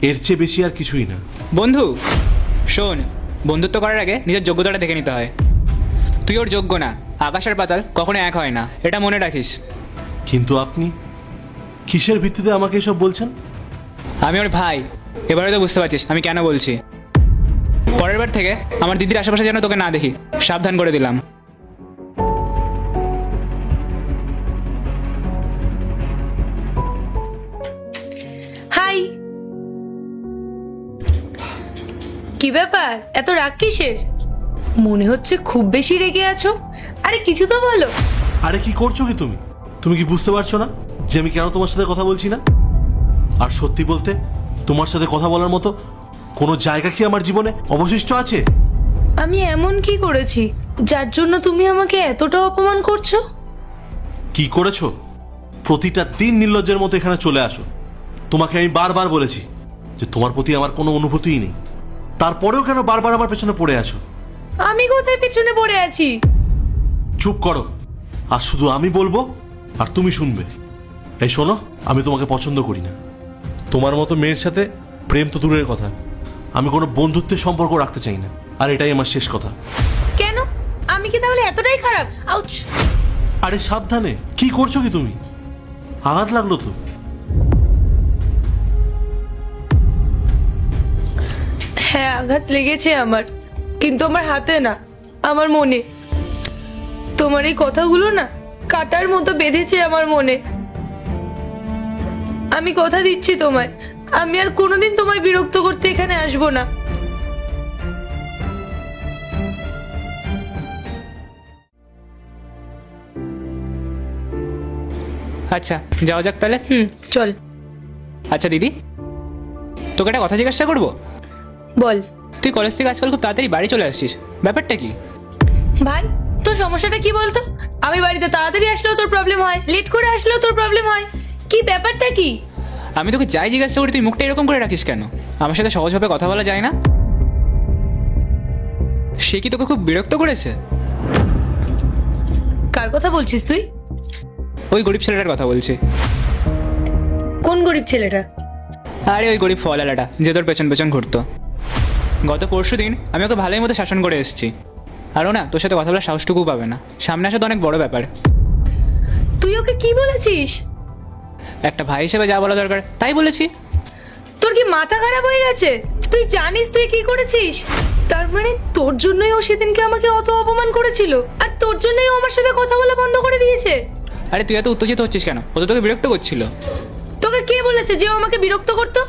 এর চেয়ে বেশি আর কিছুই না। বন্ধু শোন, বন্ধুত্ব করার আগে নিজের যোগ্যতাটা দেখে নিতে হয়। তুই ওর যোগ্য না, আকাশ আর পাতাল কখনো এক হয় না, এটা মনে রাখিস। কিন্তু আপনি কিসের ভিত্তিতে আমাকে এসব বলছেন? আমি ওর ভাই, এবারে তো বুঝতে পারছিস আমি কেন বলছি। পরের বার থেকে আমার দিদির আশেপাশে যেন তোকে না দেখি, সাবধান করে দিলাম। হাই, কি ব্যাপার এত রাগ কিসের? মনে হচ্ছে খুব বেশি রেগে আছো। আরে কিছু তো বলো। আরে কি করছো কি তুমি? তুমি কি বুঝতে পারছো না যে আমি কেন তোমার সাথে কথা বলছি না? আর সত্যি বলতে তোমার সাথে কথা বলার মতো কোনো জায়গা কি আমার জীবনে অবশিষ্ট আছে? আমি এমন কি করেছি যার জন্য তুমি আমাকে এতটা অপমান করছো? কি করেছো? প্রতিটা দিন নির্লজ্জের মতো এখানে চলে আসো। তোমাকে আমি বারবার বলেছি যে তোমার প্রতি আমার কোনো অনুভূতিই নেই, তারপরেও কেন বারবার আমার পেছনে পড়ে আছো? আমি কোথায় পিছনে পড়ে আছি? চুপ করো, আর শুধু আমি বলবো আর তুমি শুনবে। এই শোনো, আমি তোমাকে পছন্দ করি না। তোমার মতো মেয়ের সাথে প্রেম তো দূরের কথা, আমি কোনো বন্ধুত্বের সম্পর্ক রাখতে চাই না, আর এটাই আমার শেষ কথা। কেন? আমি কি তাহলে এতটাই খারাপ? আউচ! আরে সাবধানে, কি করছো কি তুমি? আঘাত লাগলো তো? হ্যাঁ, আঘাত লেগেছে আমার, কিন্তু আমার হাতে না, আমার মনে। তোমার এই কথাগুলো না কাটার মতো বেঁধেছে আমার মনে। আমি কথা দিচ্ছি তোমায়, আমি আর কোনোদিন তোমায় বিরক্ত করতে এখানে আসবো না। আচ্ছা যাওয়া যাক তাহলে। চল। আচ্ছা দিদি, তোকে একটা কথা জিজ্ঞাসা করবো। বল। তুই কলেজ থেকে আজকাল খুব তাড়াতাড়ি বাড়ি চলে আসছিস, ব্যাপারটা কি? ভাই, তোর সমস্যাটা কি বলতো? আমি বাড়িতে তাড়াতাড়ি আসলেও তোর প্রবলেম হয়, লেট করে আসলেও তোর প্রবলেম হয়। কি ব্যাপারটা কি? আমি তোকে যাই জিজ্ঞাসা করি তুই মুখটা এরকম করে রাখিস কেন? আমার সাথে সহজভাবে কথা বলা যায় না? সে কি তোকে খুব বিরক্ত করেছে? কার কথা বলছিস তুই? ওই গরিব ছেলেটার কথা বলছি। কোন গরিব ছেলেটা? আরে ওই গরিব ফলওয়ালাটা যে তোর পেছন পেছন ঘুরতো। গত পরশুদিন আমি ওকে ভালোই মতো শাসন করে এসেছি, আরও না তোর সাথে কথা বলার সাহসটুকু পাবে না। সামনে আসা তো অনেক বড় ব্যাপার। তুই ওকে কি বলেছিস? একটা ভাই হিসেবে যা বলা দরকার তাই বলেছি। তোর কি মাথা খারাপ হয়ে গেছে? তুই জানিস তুই কি করেছিস? তার মানে তোর জন্যই ও সেদিনকে আমাকে অত অপমান করেছিল, আর তোর জন্যই ও আমার সাথে কথা বলা বন্ধ করে দিয়েছে। আরে তুই এত উত্তেজিত হচ্ছিস কেন? ও তো তোকে বিরক্ত করছিল। তোকে কে বলেছে যে ও আমাকে বিরক্ত করতো?